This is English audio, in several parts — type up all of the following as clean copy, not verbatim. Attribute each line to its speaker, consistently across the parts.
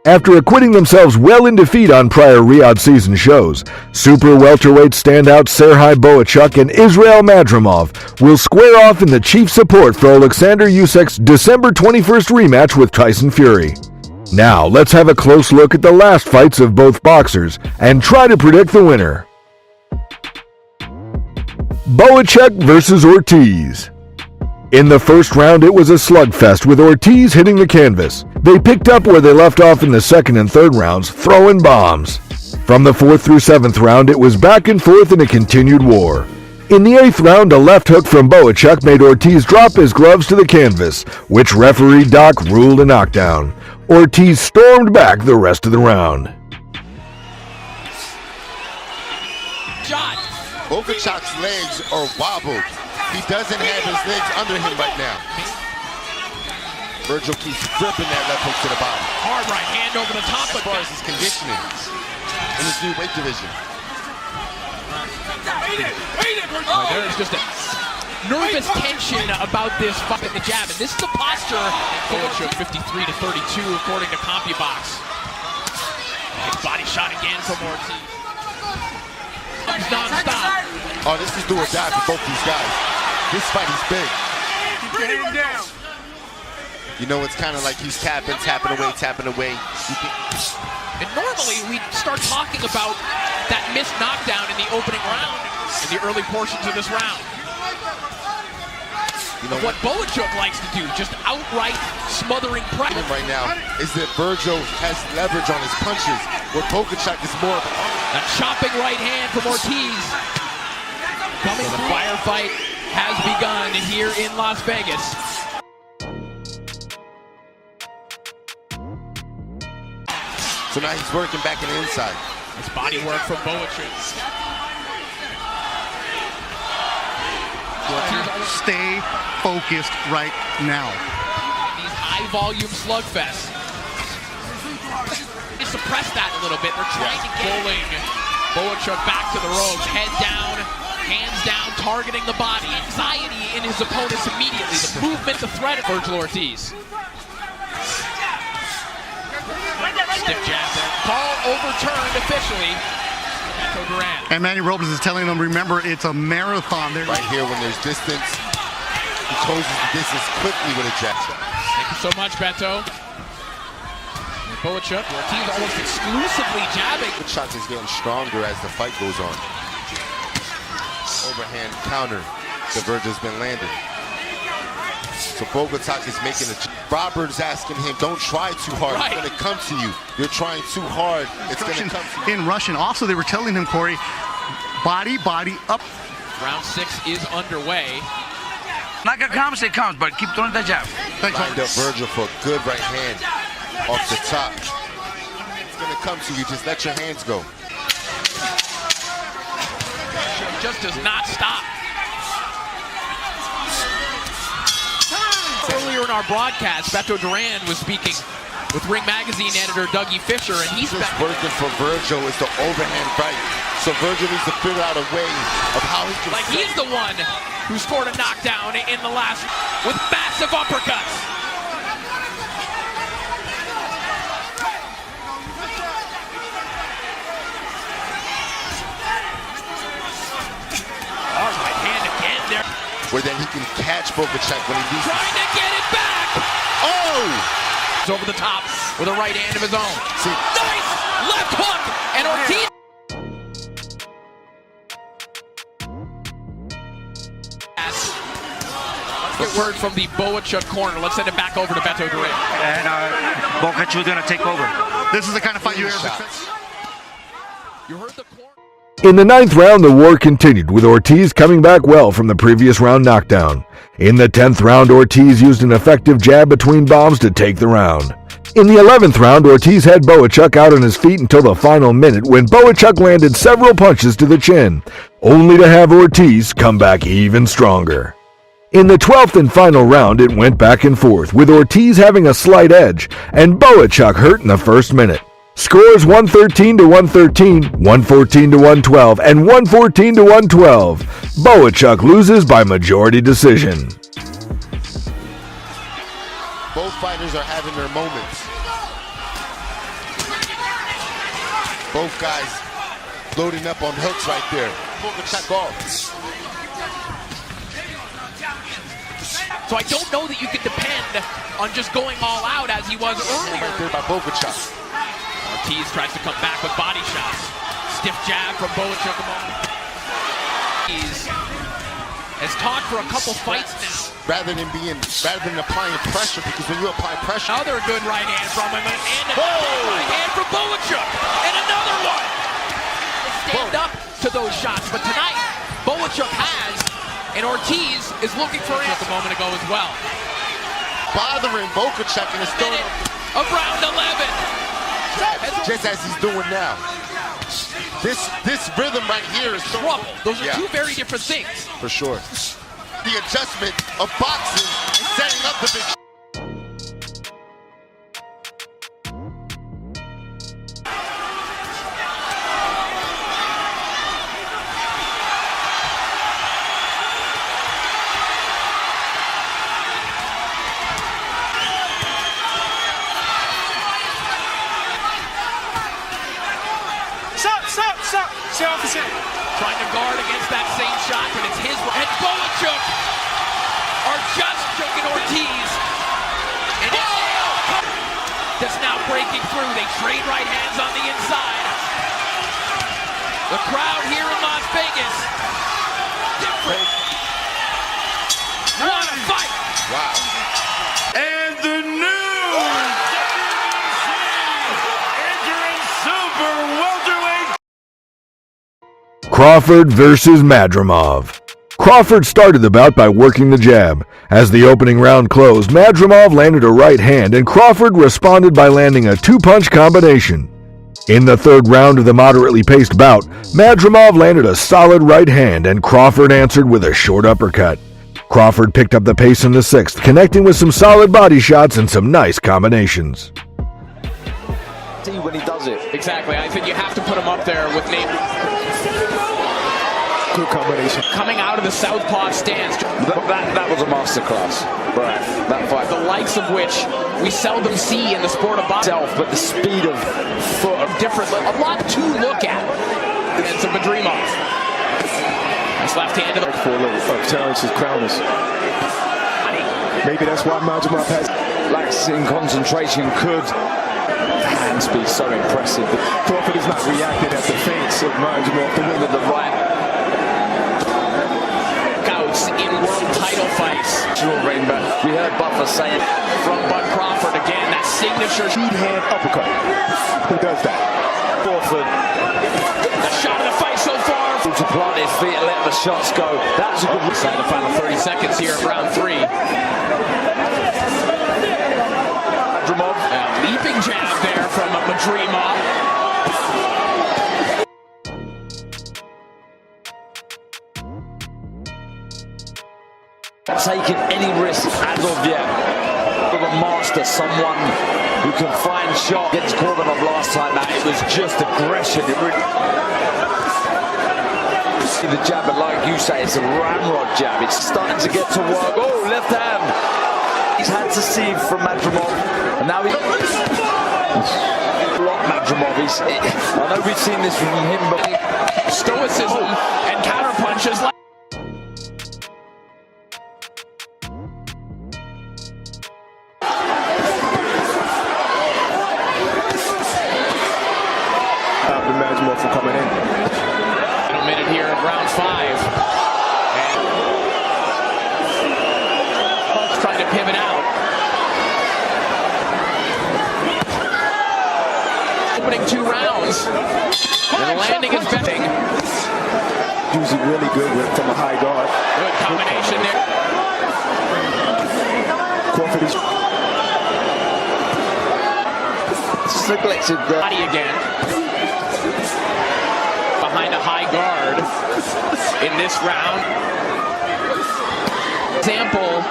Speaker 1: After acquitting themselves well in defeat on prior Riyadh season shows, super welterweight standouts Serhii Bohachuk and Israil Madrimov will square off in the chief support for Oleksandr Usyk's December 21st rematch with Tyson Fury. Now, let's have a close look at the last fights of both boxers and try to predict the winner. Bohachuk versus Ortiz. In the first round, it was a slugfest with Ortiz hitting the canvas. They picked up where they left off in the second and third rounds, throwing bombs. From the fourth through seventh round, it was back and forth in a continued war. In the eighth round, a left hook from Bohachuk made Ortiz drop his gloves to the canvas, which referee Doc ruled a knockdown. Ortiz stormed back the rest of the round.
Speaker 2: Shot. Bohachuk's legs are wobbled. He doesn't have his legs under him right now. Virgil keeps gripping that left hook to the body.
Speaker 3: Hard right hand over the top.
Speaker 2: As far as his conditioning in his new weight division.
Speaker 3: There's just a nervous tension about this fight at the jab. And this is the posture. Bohachuk 53 to 32 according to CompuBox. Body shot again from Ortiz. Non-stop.
Speaker 2: Oh, this is do or die for both these guys. This fight is big. You know, it's kind of like he's tapping away.
Speaker 3: And normally we start talking about that missed knockdown in the opening round, in the early portions of this round. You know what Bohachuk likes to do, just outright smothering pressure.
Speaker 2: Right now is that Virgil has leverage on his punches, where Bohachuk is more of
Speaker 3: a chopping right hand from Ortiz. Coming through. The firefight has begun here in Las Vegas.
Speaker 2: So now he's working back in the inside.
Speaker 3: Nice body work from Bohachuk.
Speaker 4: Stay focused right now.
Speaker 3: These high-volume slugfests. They suppress that a little bit. They're trying to get Bohachuk back to the ropes. Head down, hands down, targeting the body. Anxiety in his opponents immediately. The movement, the threat of Virgil Ortiz. Stiff jab there. Call overturned officially.
Speaker 4: And Manny Robles is telling them, remember, it's a marathon.
Speaker 2: Right here, when there's distance, he closes the distance quickly with a jab.
Speaker 3: Thank you so much, Beto. Bohachuk, Ortiz almost exclusively jabbing.
Speaker 2: Bohachuk is getting stronger as the fight goes on. Overhand counter that Virgil's been landing. So Bohachuk is making a... Robert's asking him, don't try too hard. Right. It's going to come to you. You're trying too hard. It's going to come to you.
Speaker 4: In Russian. Also, they were telling him, Corey, body, up.
Speaker 3: Round 6 is underway.
Speaker 5: Knock it comes, it comes, but keep throwing that jab.
Speaker 2: Lined up Virgil for a good right hand off the top. It's going to come to you. Just let your hands go.
Speaker 3: Just does not stop. Earlier in our broadcast, Beto Duran was speaking with Ring Magazine editor Dougie Fisher, and he's
Speaker 2: working for Virgil is the overhand fight. So Virgil needs to figure out a way of how he can...
Speaker 3: Like he's the one who scored a knockdown in the last with massive uppercuts. Hard right hand again there.
Speaker 2: Where then he can catch Bohachuk when he needs to.
Speaker 3: Trying to get it back!
Speaker 2: Oh!
Speaker 3: He's over the top with a right hand of his own.
Speaker 2: See.
Speaker 3: Nice left hook! And Ortiz... Let's get word from the Bohachuk corner. Let's send it back over to Beto Duran.
Speaker 5: And Bohachuk going to take over.
Speaker 4: This is the kind of fight you heard.
Speaker 3: You heard the corner.
Speaker 1: In the ninth round, the war continued, with Ortiz coming back well from the previous round knockdown. In the 10th round, Ortiz used an effective jab between bombs to take the round. In the 11th round, Ortiz had Bohachuk out on his feet until the final minute when Bohachuk landed several punches to the chin, only to have Ortiz come back even stronger. In the 12th and final round, it went back and forth, with Ortiz having a slight edge and Bohachuk hurt in the first minute. Scores 113 to 113, 114 to 112, and 114 to 112. Bohachuk loses by majority decision.
Speaker 2: Both fighters are having their moments. Both guys loading up on hooks right there. Bohachuk off.
Speaker 3: So I don't know that you can depend on just going all out as he was earlier.
Speaker 2: Right there by Bohachuk.
Speaker 3: Ortiz tries to come back with body shots. Stiff jab from Bohachuk a moment. Ortiz has talked for a couple fights now.
Speaker 2: Rather than applying pressure, because when you apply pressure.
Speaker 3: Another good right hand from him, and another right hand from Bohachuk, and another one. Stand up to those shots, but tonight Bohachuk has, and Ortiz is looking for it a moment ago as well.
Speaker 2: Bothering Bohachuk and is throwing
Speaker 3: of round 11.
Speaker 2: Just as he's doing now. This rhythm right here is
Speaker 3: trouble. Those are two very different things.
Speaker 2: For sure. The adjustment of boxing and setting up the big.
Speaker 3: Stop. Trying to guard against that same shot, but it's his. And Bohachuk are just choking Ortiz. And that's now breaking through. They trade right hands on the inside. The crowd here in Las Vegas. Different. What a fight!
Speaker 2: Wow.
Speaker 6: And the new entering super welterweight.
Speaker 1: Crawford versus Madrimov. Crawford started the bout by working the jab. As the opening round closed, Madrimov landed a right hand and Crawford responded by landing a two-punch combination. In the third round of the moderately paced bout, Madrimov landed a solid right hand and Crawford answered with a short uppercut. Crawford picked up the pace in the sixth, connecting with some solid body shots and some nice combinations.
Speaker 7: See when he does it.
Speaker 3: Exactly. I think you have to put him up there with Nate.
Speaker 7: Good combination.
Speaker 3: Coming out of the southpaw stance.
Speaker 7: That was a masterclass. Right. That fight.
Speaker 3: The likes of which we seldom see in the sport of boxing.
Speaker 7: But the speed of foot.
Speaker 3: Different. A lot to look at against Madrimov. Nice left hand to the
Speaker 8: for a little of Terrence's crowners. Maybe that's why Madrimov has
Speaker 7: lacks in concentration. Could hands be so impressive.
Speaker 8: Crawford is not reacting at the feints of Madrimov.
Speaker 7: The win with the right.
Speaker 3: Outs in world title fights.
Speaker 7: Sure, Rainbow. We heard Buffer saying
Speaker 3: from Bud Crawford again. That signature
Speaker 8: hand uppercut. Who does that?
Speaker 7: Crawford.
Speaker 3: The shot of the fight so far.
Speaker 7: To plant his feet and let the shots go. That was a good look.
Speaker 3: The final 30 seconds here of round 3.
Speaker 7: Madrimov.
Speaker 3: Leaping jab there from Madrimov.
Speaker 7: Taking any risk as of yet. With a master, someone who can find shot against Korbanov last time out. It was just aggression. It really... The jab, but like you say, it's a ramrod jab. It's starting to get to work. Oh, left hand. He's had to see from Madrimov, and now he blocked Madrimov. I know we've seen this from him, but
Speaker 3: stoicism and counter punches.
Speaker 8: Madrimov from coming in.
Speaker 3: Final minute here of round 5. And trying to pivot out. Opening 2 rounds. And landing is betting.
Speaker 8: Usually really good from a high guard.
Speaker 3: Good combination there.
Speaker 8: Crawford is
Speaker 7: neglected
Speaker 3: body again. Behind a high guard in this round. Example,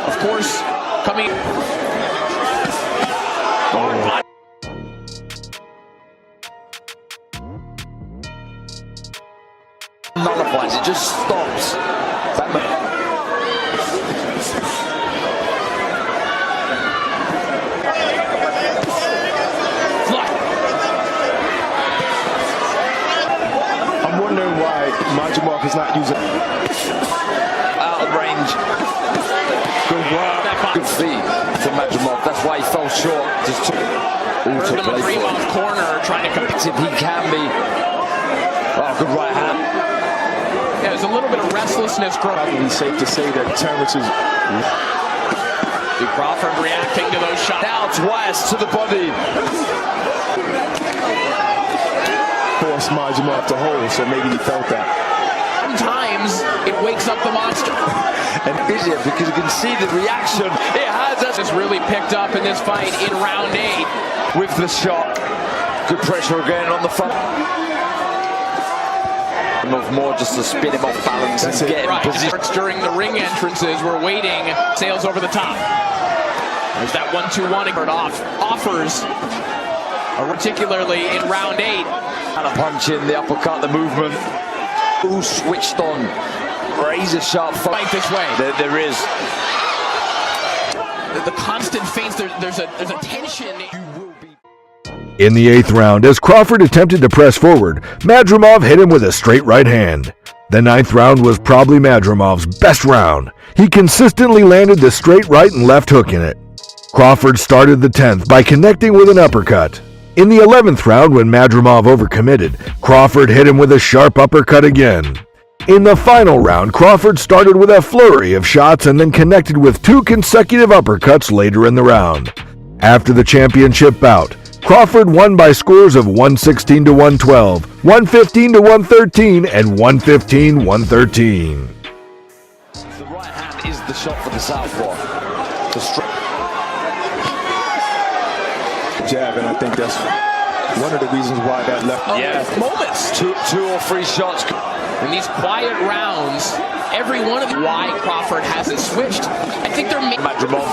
Speaker 3: of course, coming.
Speaker 7: Nullifies, it just stops.
Speaker 8: Madrimov is not using
Speaker 7: out of range. Good work, good feet from Madrimov. That's why he fell short. Just took all to play for.
Speaker 3: Madrimov corner trying to compete.
Speaker 7: If he can be. Oh, good right hand.
Speaker 3: Yeah, there's a little bit of restlessness growing.
Speaker 8: Probably safe to say that Terrence is.
Speaker 3: Crawford reacting to those shots.
Speaker 7: Now twice to the body.
Speaker 8: Forced Madrimov to hold, so maybe he felt that.
Speaker 3: Sometimes it wakes up the monster.
Speaker 7: And busy because you can see the reaction. It has us.
Speaker 3: It's really picked up in this fight in round 8.
Speaker 7: With the shot. Good pressure again on the front. More just to spin him off balance and get in position.
Speaker 3: During the ring entrances, we're waiting. Sails over the top. There's that 1-2-1 offers, particularly in round 8.
Speaker 7: And a punch in, the uppercut, the movement. Who switched on? Razor sharp fight
Speaker 3: this way.
Speaker 7: There is.
Speaker 3: The constant feints, there's a tension.
Speaker 1: In the 8th round, as Crawford attempted to press forward, Madrimov hit him with a straight right hand. The 9th round was probably Madrimov's best round. He consistently landed the straight right and left hook in it. Crawford started the 10th by connecting with an uppercut. In the 11th round, when Madrimov overcommitted, Crawford hit him with a sharp uppercut again. In the final round, Crawford started with a flurry of shots and then connected with 2 consecutive uppercuts later in the round. After the championship bout, Crawford won by scores of 116-112, 115-113, and 115-113.
Speaker 7: The right hand is the shot for the southpaw. The
Speaker 8: jab, and I think that's one of the reasons why that left.
Speaker 3: Moments.
Speaker 7: Two or three shots.
Speaker 3: In these quiet rounds, every one of them, why Crawford hasn't switched. I think they're
Speaker 7: Madrimov.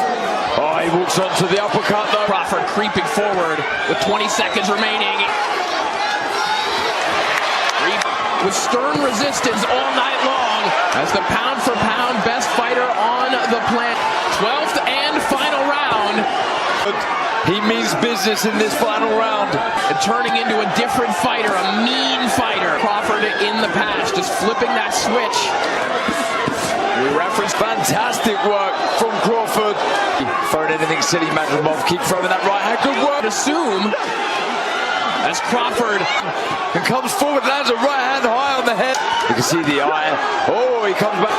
Speaker 7: Oh, he walks onto the uppercut though.
Speaker 3: Crawford creeping forward with 20 seconds remaining. With stern resistance all night long as the pound-for-pound best fighter on the planet. 12th and final round.
Speaker 7: He means business in this final round.
Speaker 3: And turning into a different fighter, a mean fighter. Crawford in the past, just flipping that switch.
Speaker 7: We reference fantastic work from Crawford. Throwing anything silly, Madrimov. Keep throwing that right hand. Good work.
Speaker 3: Assume as Crawford
Speaker 7: and comes forward, lands a right hand high on the head. You can see the eye. Oh, he comes back.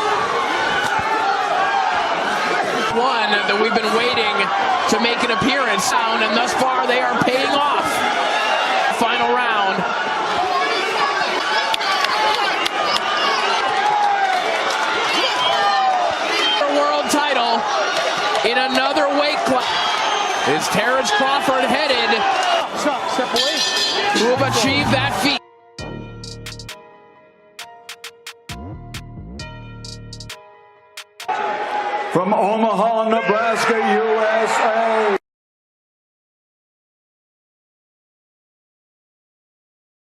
Speaker 3: One that we've been waiting to make an appearance, and thus far they are paying off. Final round. World title in another weight class. Is Terrence Crawford headed to have achieved that feat?
Speaker 6: From Omaha, Nebraska, USA.